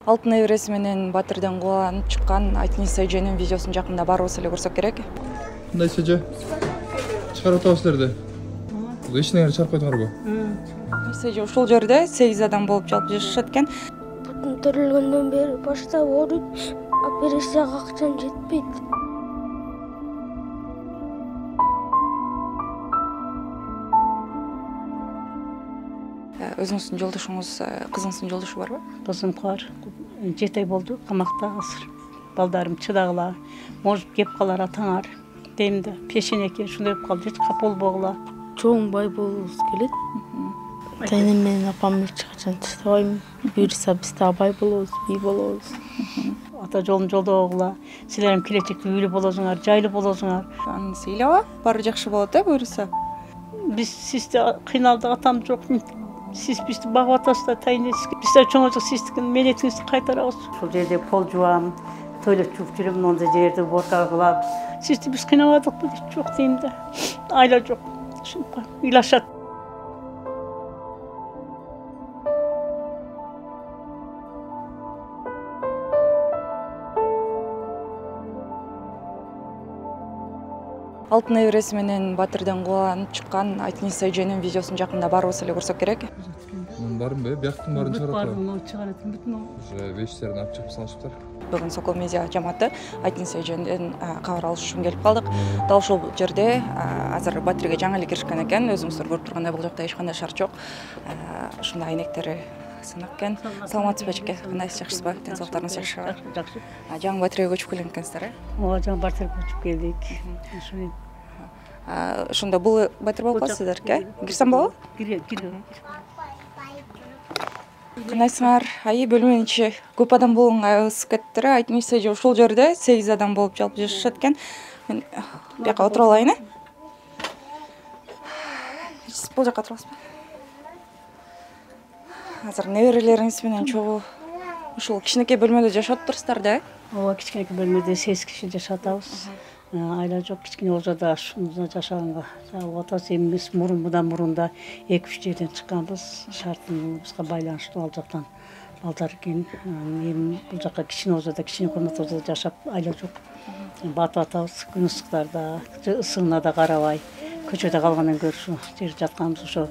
Алтын эвреси менен Батырден кубаланып чыккан Айтниса эженин видеосун жакында барыбыз эле көрсөк керек. Кандай эже? Чыгарып атабыз силерди. Бул эчиңерди чыгарып койдуңарбы? Айтниса эже ушул жерде 8 адам болуп жалпы жашашат экен. Бутун төрөлгөндөн бери баштап ооруйт, операцияга акчам жетпейт. Өзүңүздүн жолдошуңуз, кызыңыздын жолдошу барбы? Кызым бар. 7 ай болду камакта азыр. Балдарым чыдагыла, может кеп калар атаңар дейм да. Пешенеке шундай болуп калды, эч кап болбогула. Чоң бай болубуз келет. Тайнем менен апам эч качан чыдабайм. Буюрса биз да бай болобуз, бий болобуз. Ата жолун жолдогула. Силерим келечекте үйлүү болосуңар, жайлуу болосуңар. Аны ыйлаба, баары жакшы болот буюрса. Биз сизди кыйналдык, атам жок. Siz bizdi bagып атасыздар, тайнесиз. Bizler çoğunlukla sizdikin menetinizi kaytarabız. Şu жерде пол жуам, toilet жууп жүрөм, онда жерде борка кылап. Sizdi biz кыйнабадыкпы дейт, жок дейм да. Айла жок. Ыйлашат. Алтын эвреси менен Батырден кубаланып чыккан Айтниса эженин видеосун жакында барыбыз эле көрсөк керек. Мунун баарынбы? Бияктын баарын чыгарып атабы? Баарын чыгарып атам, бүтүн о. Уже вещтерин алып чыгып салышыптыр. Бүгүн Сокол медиа жамааты Айтниса эжеден кабар алыш үчүн келип калдык. Дал ушул жерде азыр Батырга жаңы эле киришкен экен. Өзүңүздөр көрүп тургандай бул жакта эч кандай шарт жок. Ушундай айнектери сынак экен. Саламатсызбы эжеке? Кандайсыз, жакшысызбы? Ден соолуктарыңыз жакшыбы? Жакшы. Жаңы Батырга көчүп келген экенсиздер, Ооба, жаңы Батырга көчүп келдик. Ошо. Ошондо бул Батыр болуп каласыздарбы? Кирсем болобу? Кир. Кандайсыңар? Бөлмөнүн ичи көп адам болгонго ысып кеттир. Айтниса эже ушул жерде 8 адам болуп жалпы жашашат экен. Мен бияка отура алайын, Сиз бул жакка отурасызбы? Азыр неберелериңиз менен чогуу ушул кичинекей бөлмөдө жашап турсуздар да? Ооба, кичинекей бөлмөдө 8 киши жашап атабыз. Айла жок, кичине ожода ушунда жашаганга. Атасы эмес мурундан мурунда 2-3 жерден чыкканбыз. Шартыбызга байланыштуу ал жактан балдар экен. Эми бул жакка кичине ожода, кичине комната ожода жашап айла жок. Батып атабыз, күн ысыктарда, ысыгына да карабай. Көчөдө калгандан көрө ушу жерде жатканбыз. Ошо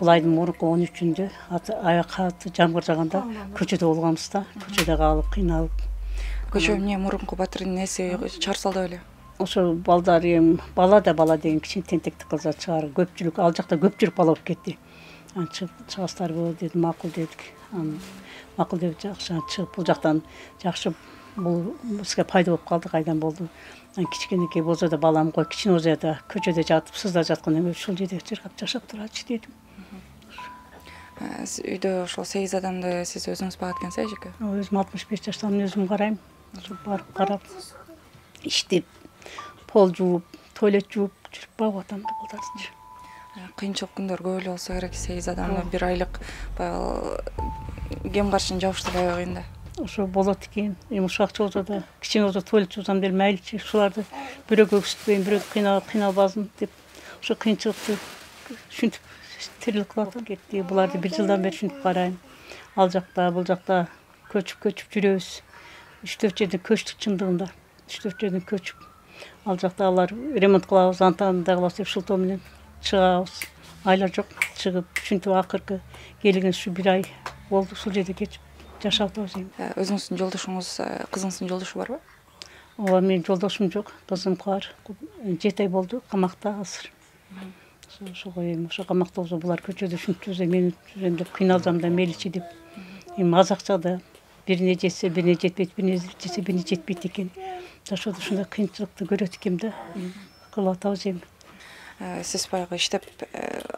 бул айдын мурунку 13-үндө каты жамгыр жаганда көчөдө болгонбуз да. Көчөдө калып, кыйналып. Көчө эмне мурунку Батырдын неси чаар салды беле? Ошо балдар эми бала деген кичине тентектик кылса чыгар. Көпчүлүк ал жакта көпчүлүк бала болуп кетти. Чыгасыздарбы дедим, макул дедик. Макул деп жакшы чыгып бул жактан жакшы бул бизге пайда болуп калды, кайдан болду. Кичинекей болсо да балам кой, кичине болсо да көчөдө жатып, сызда жаткан эме ушул жерде чыргап жашап турачы дедим. Үйдө ошол 8 адамды сиз өзүңүз багат экенсиз, эжеке? Өзүм 65 жаштамын, өзүм карайм. Ошо барып карап, иштеп, пол жууп, туалет жууп жүрүп багып атам да балдарчы. Кыйынчылык күндөр көп эле болсо керек, 8 адамды бир айлык баягы кем каршыны жабыштырбай койгон да. Ошо болот экен. Эми ушак болсо да, кичине болсо туалет жуусам деле майлычы. Ушуларды бирөөгө өксүтпөйм, бирөө кыйналбасын деп, ошо кыйынчылыкты ушинтип тирилик кылып кетти. Буларды 1 жылдан бери ушинтип карайм. Ал жакта, бул жакта көчүп жүрөбүз. 3-4 жерден көчтүк чындыгында. 3-4 жерден көчүп. Ал жакта алар ремонт кылабыз, антанда кылабыз деп шылтоо менен чыгабыз. Айла жок, чыгып, ушинтип акыркы келген ушу 1 ай болду, ушул жерде кечип жашап атабыз эми. Өзүңүздүн жолдошуңуз, кызыңыздын жолдошу барбы? Ооба, менин жолдошум жок, кызым бар. 7 ай болду камакта азыр. Ошого эми ошо камакта болсо булар көчөдө ушинтип жүрсө мен жүрөм деп кыйналсам да мейличи деп. Эми аз акчада бирине жетсе, бирине жетпейт, бирине жетсе, бирине жетпейт экен. Ошондо ушундай кыйынчылыкты көрөт экем да. Кылып атабыз эми. Сиз баягы иштеп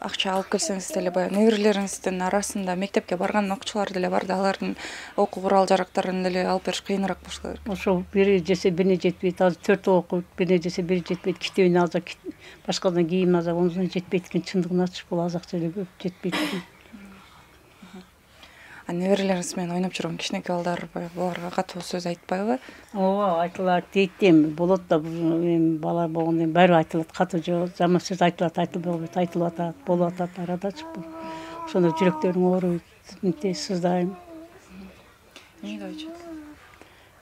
акча алып келсеңиз деле баягы неберелериңиздин арасында мектепке барган окуучулар деле бар да, алардын окуу курал жарактарын деле алып бериш кыйыныраак болуш керек. Ошо бири жесе бирине жетпейт, азыр 4 окуйт, бирине жесе бири жетпейт, китебин алса башкадан кийим алса онусуна жетпейт экен, чындыгын бул аз акча эле көп жетпейт экен. Неберелериңиз менен ойноп жүргөн кичинекей балдар буларга катуу сөз айтпайбы? Ооба, айтылат дейт эми. Болот да эми бала болгондон кийин баары айтылат, катуу жаман сөз айтылат, айтылып атат, болуп атат арадачы. Ошондо жүрөктөрүң ооруйт, мынтип сыздайм. Эмнеге айтышат?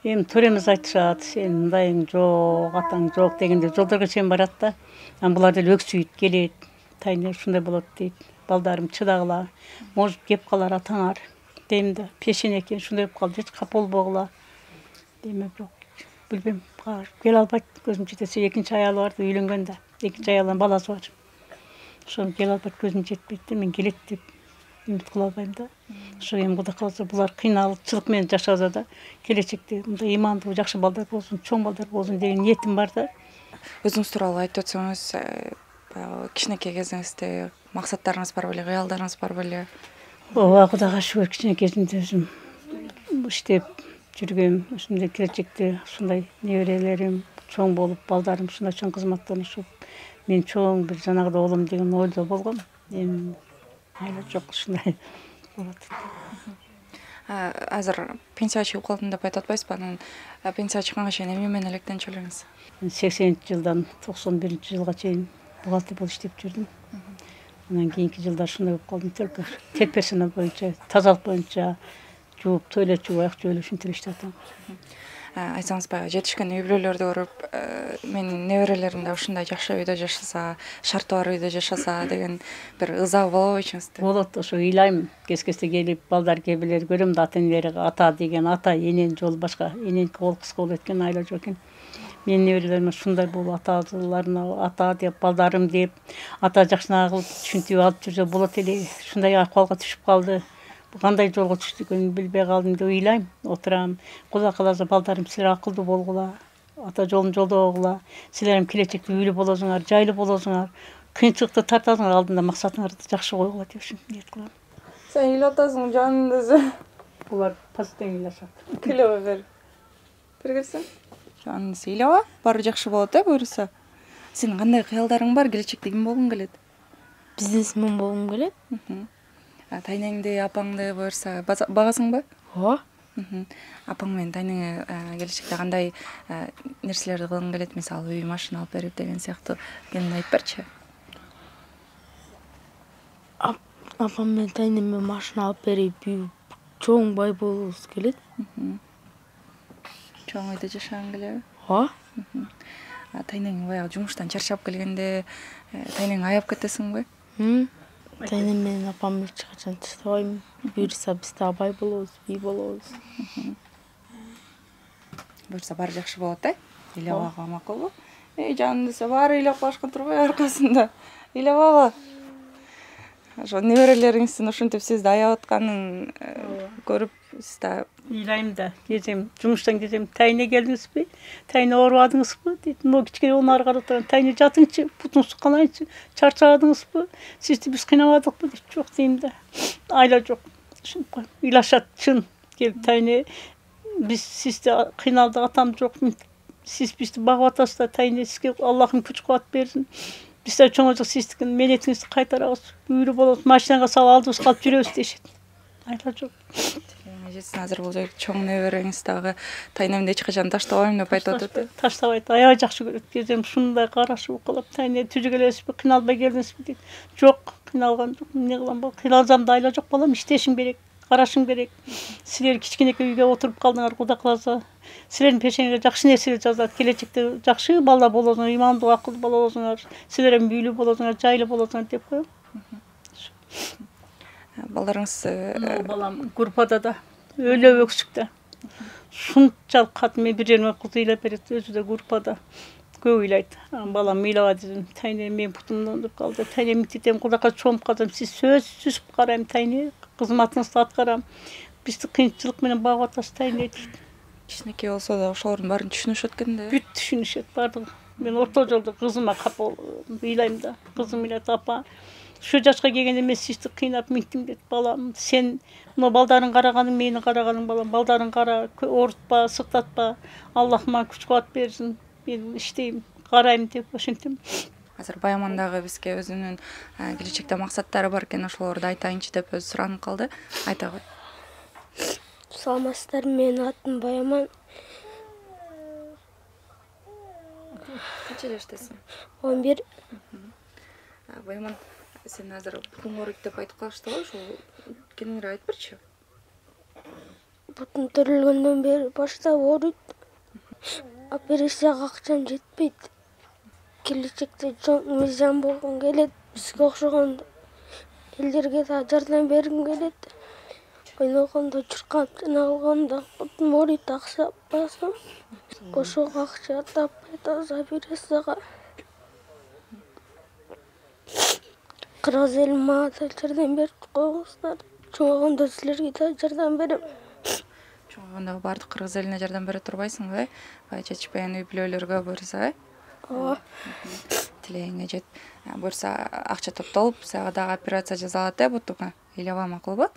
Эми төрөмүз айтышат, сен мындайың жок, атаң жок дегенде жолдорго чейин барат да. Булар деле өксүйт келет. Тайны ушундай болот дейт. Балдарым чыдагыла. Может кеп калар атаңар. Дейм да, пешене экен шундай болуп калды, эч капа болбогула. Дейм бирок билбейм, келе албайт. Көзүм жетесе экинчи аялы бар, үйлөнгөн да. Экинчи аялдын баласы бар. Ошо келе албайт, көзүм жетпейт да, мен келет деп үмүт кыла албайм да. Ошо эми Кудай кааласа булар кыйналчылык менен жашаса да, келечекте мындай имандуу жакшы балдар болсун, чоң балдар болсун деген ниетим бар да. Өзүңүз тууралуу айтып өтсөңүз, баягы кичинекей кезиңизде максаттарыңыз бар беле, кыялдарыңыз бар беле? Ооба, Кудайга шүгүр, кичине кезимде өзүм иштеп жүргөм. Ушундай келечекте ушундай неберелерим чоң болуп, балдарым ушундай чоң кызматтанышып, мен чоң бир жанагыдай болом деген ойдо болгом. Эми айла жок ушундай болот. Азыр пенсияга чыгып калдым деп айтып атпайсызбы? Анан пенсияга чыкканга чейин эмне менен электенчү элеңиз? 80-жылдан 91-жылга чейин бухгалтер болуп иштеп жүрдүм. Анан кийинки жылдар ушундай болуп калдым, только техперсонал боюнча, тазалык боюнча жууп, туалет жууп, аяк жууп эле ушинтип иштеп атам. Айтсаңыз, баягы жетишкен үй бүлөлөрдү көрүп, менин неберелерим да ушундай жакшы үйдө жашаса, шарты бар үйдө жашаса деген бир ыза болобу ичиңизде? Болот, ошо ыйлайм. Кез-кезде келип балдар кебелер көрөм да, ата-энелери ата деген ата, энен жол башка, энен кол кыска болот экен, айла жок экен. Менин неберелерим ушундай болуп, аталарына ата деп, балдарым деп, ата жакшынакы кылып түшүнтүп алып жүрсө болот эле. Ушундай акыбалга түшүп калды. Кандай жолго түштү экенин билбей калдым деп ыйлайм, отурам. Кудай кааласа балдарым силер акылдуу болгула, ата жолун жолдогула, силерим келечекте үйлүү болосуңар, жайлуу болосуңар, кыйынчылыкты тартасыңар, алдында максатыңарды жакшы койгула деп ушинтип ниет кылам. Сен ыйлап атасың жаныңда. Булар постоянно ыйлашат. Күлөбө бер. Бир келсең. Жаныңыз ыйлаба, баары жакшы болот, буюрса. Сенин кандай кыялдарың бар? Келечекте ким болгуң келет? Бизнесмен болгум келет. Тайнеңди, апаңды буюрса багасыңбы? Ооба. Апаң менен тайнеңе келечекте кандай нерселерди кылгың келет? Мисалы, үй, машина алып берип деген сыяктуу кенен айтып берчи. Апам менен тайнеме машина алып берип, чоң бай болобуз келет. Чоң үйдө жашагың келеби? Ооба. Тайнең баягы жумуштан чарчап келгенде тайнең аяп кетесиңби? Тайнем менен апамды эч качан таштабайм. Буюрса биз абай болобуз, бий болобуз. Буюрса баары жакшы болот, ыйлабага макулбу? Жаным десе баары ыйлап калышкан турбайбы аркасында? Ыйлабагы. Ошо неберелериңиздин ушинтип сизди аяп атканын көрүп, сиз да ыйлайм да, кезем, жумуштан кезем, тайне келдиңизби? Тайне оорубадыңызбы? Дейт. Могу кичкене болуп ары карап турам. Тайне жатыңчы, бутуңузду канайчы, чарчабадыңызбы? Сизди биз кыйнабадыкпы? Дейт. Жок дейм да. Айла жок. Ушинтип коем. Ыйлашат чын. Келип тайне, биз сизди кыйналдык, атам жок. Сиз бизди багып атасыз да, тайне сизге Аллахым күч кубат берсин. Биз да чоңойсок сиздикин менетиңизди кайтарабыз. Үйлүү болот, машинага салып алдыбыз калып жүрөбүз дешет. Айла жок. Эжесин азыр бул чоң небереңиз дагы тайнемди эч качан таштабайм деп айтып атат. Таштабайт, аябай жакшы көрөт. Кезем ушундай карашып калып, тайне түзүк элесизби, кыйналбай келдиңизби дейт. Жок, кыйналган жок. Эмне кылам болот? Кыйналсам да айла жок балам, иштешиң керек, карашың керек. Силер кичкенекей үйгө отуруп калдыңар, Кудай кааласа. Силердин пешеңиге жакшы нерселер жазат. Келечекте жакшы бала болосуңар, имандуу, акылдуу бала болосуңар. Силер эми үйлүү болосуңар, жайлуу болосуңар деп коем. Балдарыңыз Балам группада да, өлө өксүктө. Шунчалык кат мен бир жериме кыз ыйлап берет, өзү да группада. Көп ыйлайт. Балам ыйлаба дедим. Тайне мен бутумдан деп калды. Тайне мектептен Кудайга чоңуп калсам, сиз сөзсүз карайм тайне, кызматыңызды аткарам. Бизди кыйынчылык менен багып атасыз тайне дейт. кичинекей болсо да ошолордун баарын түшүнүшөт экен да. Бүт түшүнүшөт бардыгы. Мен орто жолдо кызыма капа ыйлайм да. Кызым ыйлайт, апа, şu жашка келгенде мен сизди кыйнап минтим дейт. Балам, сен мына балдарың караганың, мени караганың балам. Балдарың кара, оорутпа, сыктатпа. Аллах мага күч кубат берсин. Мен иштейм, карайм деп ошентем. Азыр Баямандагы бизге өзүнүн келечекте максаттары бар экен, ошолорду айтайынчы деп өзү суранып калды. Айта кой. Саламатсыздар, менин атым Баяман. Канча жаштасың? 11. Баяман, сен азыр пулуң ооруйт деп айтып калыштыбы, ошол кененирээк айтып берчи. бутум төрөлгөндөн бери баштап ооруйт. Операцияга акчам жетпейт. Келечекте чоң мыйзам болгон келет. Бизге окшогон элдерге да жардам бергим келет. Ойногондо чуркап жана калганда бутум ооруйт, акча басам. Ошого акча таппайт азыр операцияга. Кыргыз эли мага да жардам берип коюңуздар. Чоңойгондо силерге да жардам берем. Чоңойгондо баардык кыргыз элине жардам бере турбайсыңбы, э? Баягы жетишпеген үй бүлөлөргө буюрса, э? Ооба. Тилегиңе жет. Буюрса акча топтолуп, сага дагы операция жасалат, э, бутуңа. Ыйлаба макулбу?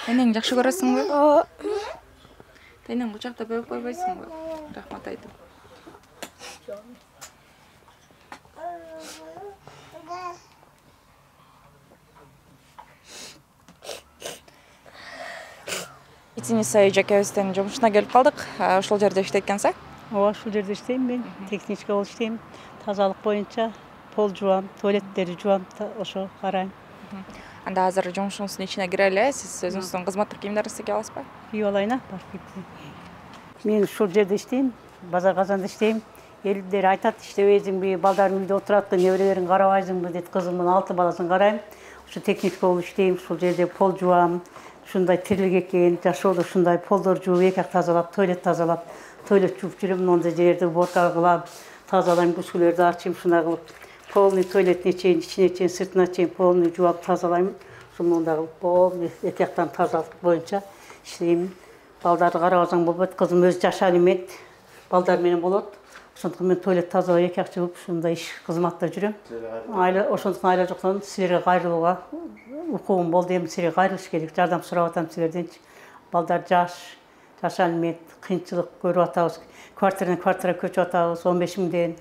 Энең жакшы көрөсүңбү? Ооба. Энең кучактап өп койбойсуңбу? Рахмат айтып. Итиниса эжекебиздин жумушуна келип калдык. Ошол жерде иштейт экенсиң? Ооба, ушул жерде иштейм мен. Техничка болуп иштейм. Тазалык боюнча пол жуам, туалеттерди жуам, ошо карайм. Анда азыр жумушуңуздун ичине кире эле, сиз өзүңүздүн кызматтык кийимдериңизди кие аласызбы? Кийип алайын, барып кийип. Мен ушул жерде иштейм, базар казанда иштейм. Элдер айтат, иштебейсиңби, балдарың үйдө отурат, неберелериң карабайсыңбы дейт. Кызымдын 6 баласын карайм. Ушу техничка болуп иштейм, ушул жерде пол жуам. Ушундай тирлик экен, жашоодо ушундай полдор жууп, эки тазалап, туалет жууп жүрөм, моундай жерлерди уборка кылам, тазалайм, күскүлөрдү ачайм, ушундай кылып, полный туалетине чейин, ичине чейин, сыртына чейин полный жууп тазалайм. Ушул моундай кылып, полный эки жактан тазалык боюнча иштейм. Балдарды карабасаң болбойт, кызым өзү жашар эмет, балдар менен болот. Ошондуктан мен туалет тазалап, эки жак жууп, ушундай иш кызматта жүрөм. Ошондуктан айла жоктон силерге кайрылууга укугум болду, эми силерге кайрылыш керек, жардам сурап атам силерденчи. Балдар жашар эмет, кыйынчылык көрүп атабыз. Квартирадан квартирага көчүп атабыз, 15 миңден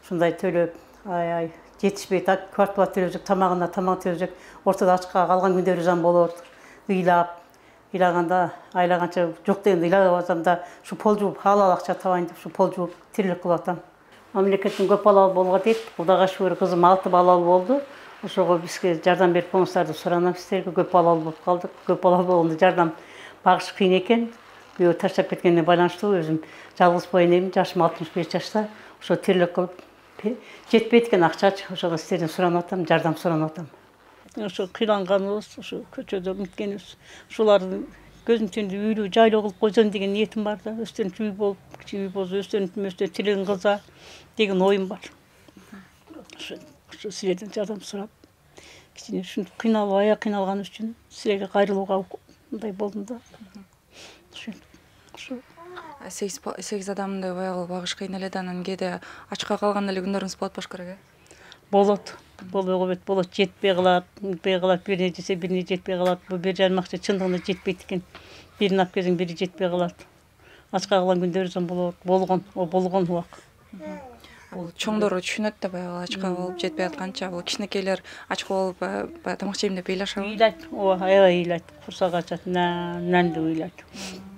ушундай төлөп, ай жетишпейт, квартира төлөп, тамагына тамак төлөп, ортодо ачка калган күндөрүбүз ham болот. Ыйлаганда айлаганча жок дегенде ыйлап атам да, ушу пол жууп халал акча табайын деп, ушу пол жууп тирлик кылып атам. Мамлекеттин көп балалуу болгон дейт. Кудайга шүгүр, кызым 6 балалуу болду. Ошого бизге жардам берип коюңуздарды суранам сиздерге. Көп балалуу болуп калдык. Көп балалуу болгондо жардам багыш кыйын экен. Бирөө таштап кеткенине байланыштуу өзүм жалгыз боюн эми, жашым 65 жашта. Ошо тирлик кылып жетпейт экен акчачы. Ошого сиздерден суранып атам, жардам суранып атам. Ошо кыйланганыбыз, ошо көчөдө мүткенибиз. Ушулардын көзүнүн түндү үйлүү жайлоо кылып койсом деген ниетим бар да. Өстөрүнчү үй болуп, кичи үй болсо өстөрүнчү тилегин кылса деген оюм бар. Ошо силерден жардам сурап, кичине ушинтип кыйналып, аяк кыйналган үчүн силерге кайрылууга мындай болдум да. Ошо 8 адамды баягы багыш кыйын эле да, анан кээде ачка калган эле күндөрүңүз болот болуш керек, э? Болот. Болбой койбойт, болот, жетпей калат, бирине жесе бирине жетпей калат. Бул 1,5 акча чындыгында жетпейт экен. Бирин алып келсең бири жетпей калат. Ачка калган күндөрүбүз ham болгон убак. Бул чоңдору түшүнөт да, баягы ачка болуп жетпей атканча, бул кичинекейлер ачка болуп тамак жейм деп ыйлашабы? Ыйлайт, ооба, аябай ыйлайт. Курсак ачат, нан деп ыйлайт.